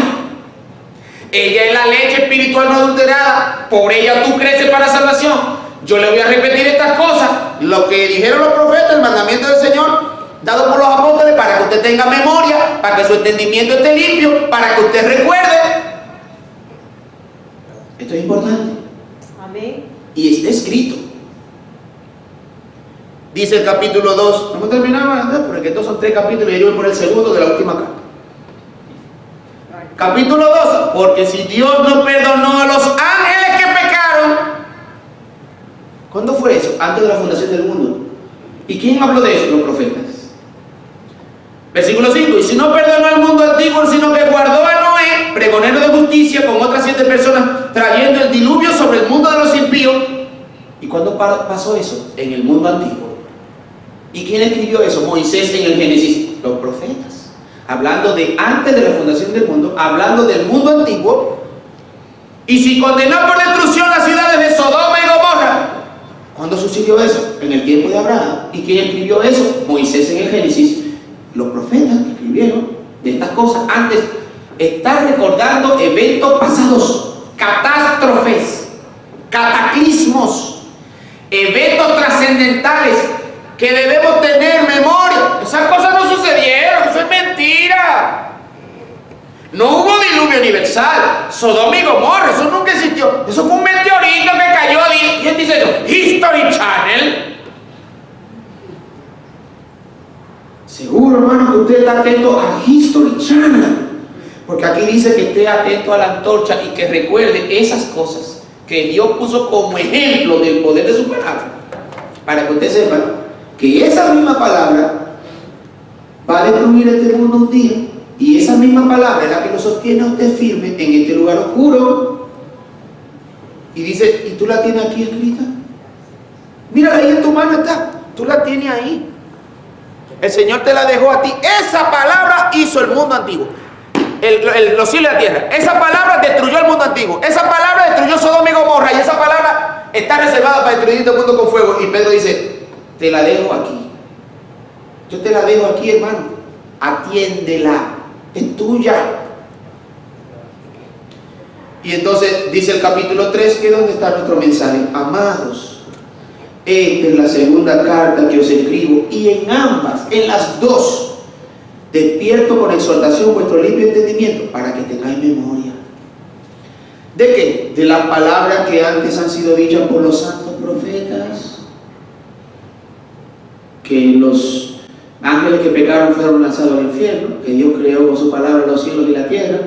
Ella es la leche espiritual no adulterada. Por ella tú creces para salvación. Yo le voy a repetir estas cosas, lo que dijeron los profetas, el mandamiento del Señor, dado por los apóstoles, para que usted tenga memoria, para que su entendimiento esté limpio, para que usted recuerde. Esto es importante. Amén. Y está escrito. Dice el capítulo 2, vamos a terminar, porque estos son 3 capítulos y yo voy por el segundo de la última carta. Capítulo 2, porque si Dios no perdonó a los ángeles que pecaron, ¿cuándo fue eso? Antes de la fundación del mundo. ¿Y quién habló de eso? Los profetas. Versículo 5. Y si no perdonó al mundo antiguo, sino que guardó a Noé, pregonero de justicia, con otras 7 personas, trayendo el diluvio sobre el mundo de los impíos. ¿Y cuándo pasó eso? En el mundo antiguo. ¿Y quién escribió eso? Moisés en el Génesis. Los profetas. Hablando de antes de la fundación del mundo, hablando del mundo antiguo. Y si condenó por destrucción las ciudades de Sodoma y Gomorra. ¿Cuándo sucedió eso? En el tiempo de Abraham. ¿Y quién escribió eso? Moisés en el Génesis. Los profetas que escribieron de estas cosas antes están recordando eventos pasados, catástrofes, cataclismos, eventos trascendentales que debemos tener memoria. Esas cosas no sucedieron, eso es mentira. No hubo diluvio universal, Sodoma y Gomorra, eso nunca existió. Eso fue un meteorito que cayó. ¿Quién dice eso? History Channel. Seguro, hermano, que usted está atento a History Channel, porque aquí dice que esté atento a la antorcha y que recuerde esas cosas que Dios puso como ejemplo del poder de su palabra, para que usted sepa que esa misma palabra va a destruir este mundo un día. Y esa misma palabra es la que lo sostiene a usted firme en este lugar oscuro. Y dice, ¿y tú la tienes aquí escrita? Mira, ahí en tu mano está. Tú la tienes ahí. El Señor te la dejó a ti. Esa palabra hizo el mundo antiguo. Los cielos y la tierra. Esa palabra destruyó el mundo antiguo. Esa palabra destruyó Sodoma y Gomorra. Y esa palabra está reservada para destruir este mundo con fuego. Y Pedro dice, te la dejo aquí. Yo te la dejo aquí, hermano. Atiéndela, es tuya. Y entonces dice el capítulo 3, que ¿dónde está nuestro mensaje? Amados, esta es la segunda carta que os escribo, y en ambas, en las dos, despierto con exhortación vuestro limpio entendimiento, para que tengáis memoria. ¿De qué? De las palabras que antes han sido dichas por los santos profetas, que los ángeles que pecaron fueron lanzados al infierno, que Dios creó con su palabra los cielos y la tierra,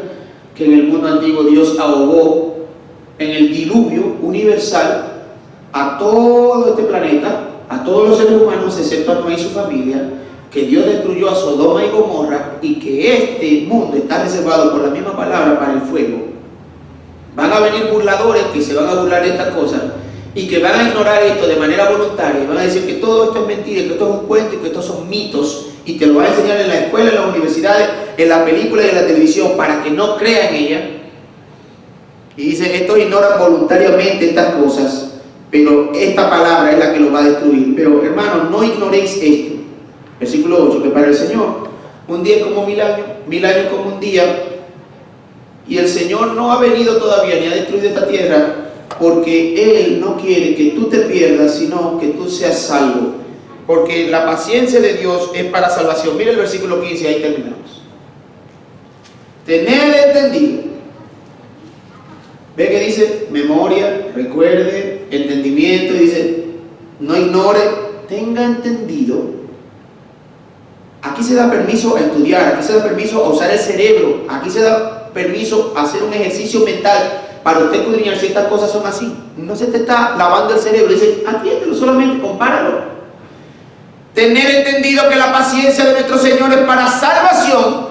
que en el mundo antiguo Dios ahogó en el diluvio universal a todo este planeta, a todos los seres humanos, excepto a Noé y su familia, que Dios destruyó a Sodoma y Gomorra, y que este mundo está reservado por la misma palabra para el fuego. Van a venir burladores que se van a burlar de estas cosas y que van a ignorar esto de manera voluntaria y van a decir que todo esto es mentira, que esto es un cuento y que estos son mitos, y te lo van a enseñar en la escuela, en las universidades, en la película y en la televisión para que no crean en ella. Y dicen, estos ignoran voluntariamente estas cosas, pero esta palabra es la que los va a destruir. Pero hermanos, no ignoréis esto. Versículo 8, que para el Señor un día es como 1000 años, 1000 años como un día, y el Señor no ha venido todavía ni ha destruido esta tierra, porque Él no quiere que tú te pierdas, sino que tú seas salvo. Porque la paciencia de Dios es para salvación. Mira el versículo 15, ahí terminamos. Tened entendido. Ve que dice memoria, recuerde, entendimiento, dice no ignore, tenga entendido. Aquí se da permiso a estudiar, aquí se da permiso a usar el cerebro, aquí se da permiso a hacer un ejercicio mental para usted escudriñar si estas cosas son así. No se te está lavando el cerebro, dice atiéndelo solamente, compáralo. Tener entendido que la paciencia de nuestro Señor es para salvación.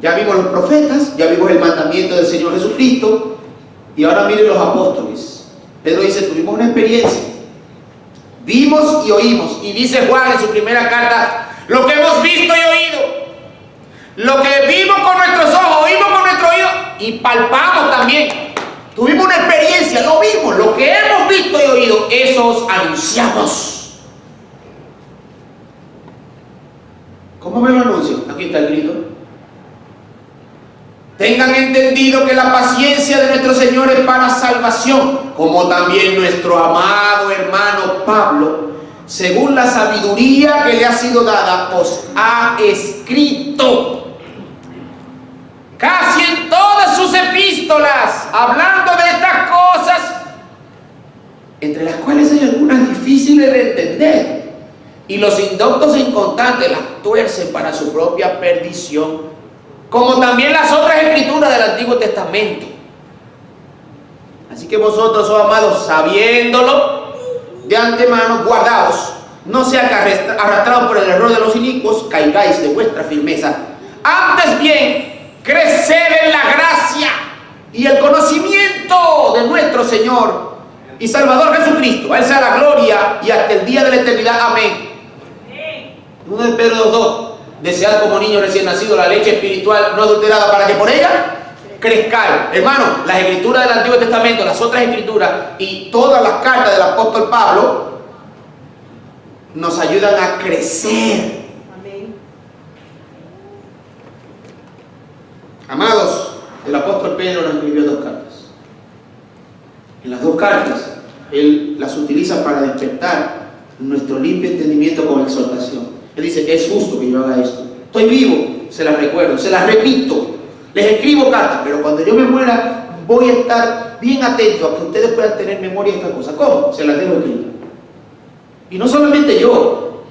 Ya vimos los profetas, ya vimos el mandamiento del Señor Jesucristo, y ahora miren los apóstoles. Pedro dice, tuvimos una experiencia, vimos y oímos, y dice Juan en su primera carta, lo que hemos visto y oído, lo que vimos con nuestros ojos, oímos con nuestro oído, y palpamos también. Tuvimos una experiencia, lo vimos, lo que hemos visto y oído, eso os anunciamos. ¿Cómo me lo anuncio? Aquí está escrito. Tengan entendido que la paciencia de nuestro Señor es para salvación, como también nuestro amado hermano Pablo, según la sabiduría que le ha sido dada, os ha escrito. Casi en todas sus epístolas, hablando de estas cosas, entre las cuales hay algunas difíciles de entender, y los indoctos e inconstantes las tuercen para su propia perdición, como también las otras escrituras del Antiguo Testamento. Así que vosotros, oh amados, sabiéndolo de antemano, guardaos, no sea que arrastrados por el error de los inicuos, caigáis de vuestra firmeza. Antes bien, creced en la gracia y el conocimiento de nuestro Señor y Salvador Jesucristo. A Él sea la gloria y hasta el día de la eternidad. Amén. 1 de Pedro 2:2. Desead como niño recién nacido la leche espiritual no adulterada, para que por ella crezcáis. Hermano, las escrituras del Antiguo Testamento, las otras escrituras y todas las cartas del apóstol Pablo nos ayudan a crecer. Amén. Amados, el apóstol Pedro nos escribió 2 cartas. En las 2 cartas él las utiliza para despertar nuestro limpio entendimiento con exhortación. Él dice, es justo que yo haga esto. Estoy vivo, se las recuerdo, se las repito, les escribo cartas, pero cuando yo me muera voy a estar bien atento a que ustedes puedan tener memoria de estas cosas. ¿Cómo? Se las dejo escritas. Y no solamente yo,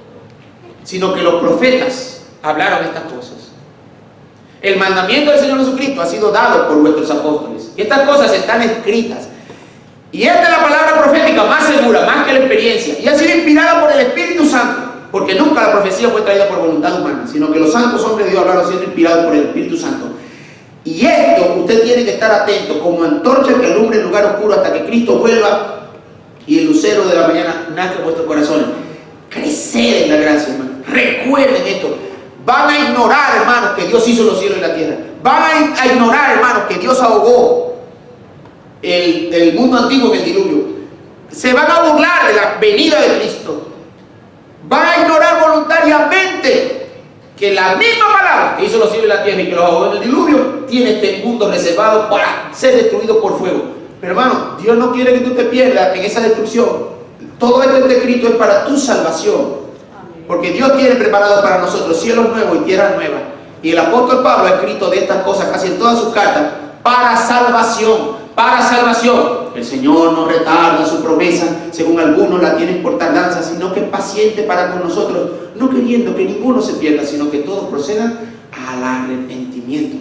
sino que los profetas hablaron estas cosas. El mandamiento del Señor Jesucristo ha sido dado por vuestros apóstoles. Y estas cosas están escritas. Y esta es la palabra profética más segura, más que la experiencia. Y ha sido inspirada por el Espíritu Santo. Porque nunca la profecía fue traída por voluntad humana, sino que los santos hombres de Dios hablaron siendo inspirados por el Espíritu Santo. Y esto usted tiene que estar atento, como antorcha que alumbra el lugar oscuro hasta que Cristo vuelva y el lucero de la mañana nazca en vuestros corazones. Crecer en la gracia, hermano. Recuerden esto. Van a ignorar, hermanos, que Dios hizo los cielos y la tierra. Van a ignorar, hermanos, que Dios ahogó el mundo antiguo en el diluvio. Se van a burlar de la venida de Cristo. van a ignorar voluntariamente que la misma palabra que hizo los cielos y la tierra y que los ahogó en el diluvio tiene este mundo reservado para ser destruido por fuego. Pero hermano, Dios no quiere que tú te pierdas en esa destrucción. Todo esto está escrito es para tu salvación. Porque Dios tiene preparado para nosotros cielos nuevos y tierra nueva. Y el apóstol Pablo ha escrito de estas cosas casi en todas sus cartas para salvación. Para salvación. El Señor no retarda su promesa, según algunos la tienen por tardanza, sino que es paciente para con nosotros, no queriendo que ninguno se pierda, sino que todos procedan al arrepentimiento.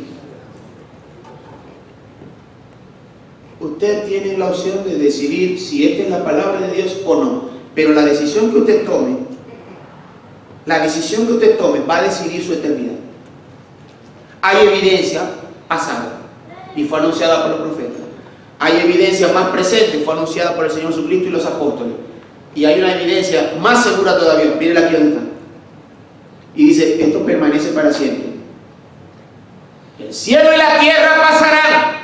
Usted tiene la opción de decidir si esta es la palabra de Dios o no, pero la decisión que usted tome, va a decidir su eternidad. Hay evidencia pasada y fue anunciada por los profetas. Hay evidencia más presente, fue anunciada por el Señor Jesucristo y los apóstoles. Y hay una evidencia más segura todavía. Miren aquí donde está. Y dice, esto permanece para siempre. El cielo y la tierra pasarán,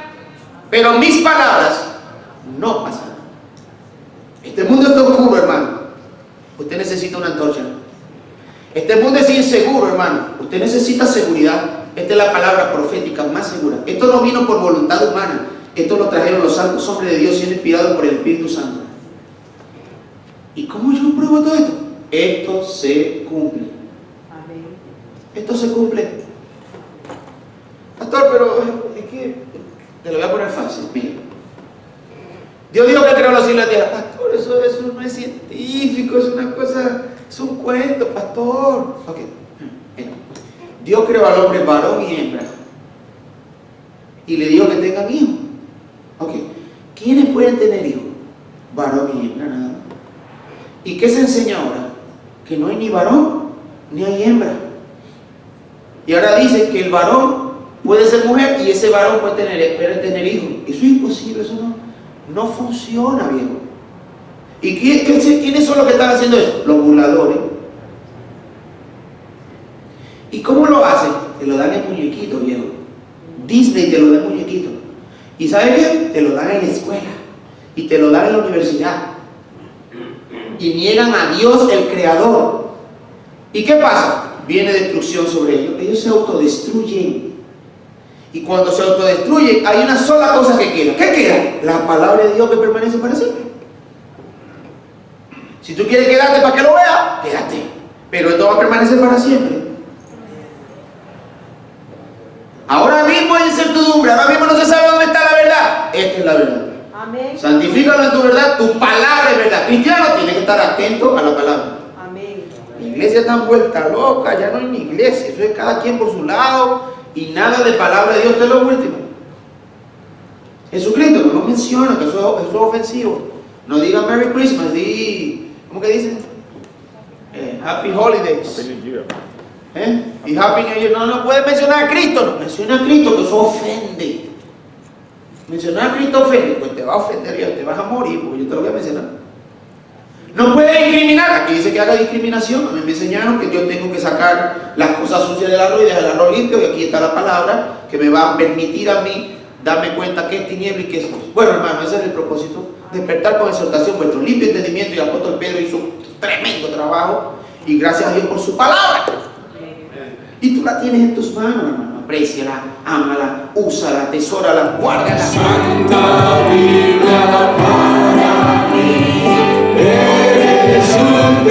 pero mis palabras no pasarán. Este mundo está oscuro, hermano. Usted necesita una antorcha. Este mundo es inseguro, hermano. Usted necesita seguridad. Esta es la palabra profética más segura. Esto no vino por voluntad humana. Esto lo trajeron los santos hombres de Dios siendo inspirados por el Espíritu Santo. ¿Y cómo yo pruebo todo esto? Esto se cumple. Amén. Esto se cumple. Pastor, pero es que te lo voy a poner fácil. Mira. Dios dijo que creó los cielos y la tierra. Pastor, eso no es científico, es una cosa, es un cuento, pastor. Ok. Mira. Dios creó al hombre varón y hembra. Y le dijo que tengan hijos. Ok. ¿Quiénes pueden tener hijos? Varón y hembra, nada más. ¿Y qué se enseña ahora? Que no hay ni varón ni hay hembra. Y ahora dice que el varón puede ser mujer y ese varón puede tener hijos. Eso es imposible, eso no funciona, viejo. ¿Y quiénes son los que están haciendo eso? Los burladores. ¿Y cómo lo hacen? Te lo dan en muñequito, viejo. Disney te lo da en muñequito. ¿Y sabes qué? Te lo dan en la escuela. Y te lo dan en la universidad. Y niegan a Dios, el Creador. ¿Y qué pasa? Viene destrucción sobre ellos. Ellos se autodestruyen. Y cuando se autodestruyen, hay una sola cosa que queda. ¿Qué queda? La palabra de Dios que permanece para siempre. Si tú quieres quedarte para que lo veas, quédate. Pero esto va a permanecer para siempre. Ahora mismo hay incertidumbre, ahora mismo no se sabe dónde está la verdad. Esta es la verdad. Amén. Santifícalo en tu verdad, tu palabra es verdad. Cristiano tiene que estar atento a la palabra. Amén. La iglesia está vuelta loca, ya no hay ni iglesia, eso es cada quien por su lado y nada de palabra de Dios, esto es lo último. Jesucristo no lo menciona, que eso es ofensivo. No diga Merry Christmas, ¿cómo que dicen? Happy Holidays. Y Happy New Year. No puede mencionar a Cristo, no menciona a Cristo, que eso ofende. Mencionar a Cristo ofende, pues te va a ofender Dios, te vas a morir, porque yo te lo voy a mencionar. No puede discriminar, aquí dice que haga discriminación. A mí me enseñaron que yo tengo que sacar las cosas sucias del arroz y dejar el arroz limpio, y aquí está la palabra que me va a permitir a mí darme cuenta que es tiniebla y que es luz. Bueno, hermano, ese es el propósito. Despertar con exhortación vuestro limpio entendimiento, y el apóstol Pedro hizo un tremendo trabajo, y gracias a Dios por su palabra. Y tú la tienes en tus manos, hermano. Apréciala, ámala, úsala, atesórala, guárdala. Santa Biblia para mí, eres un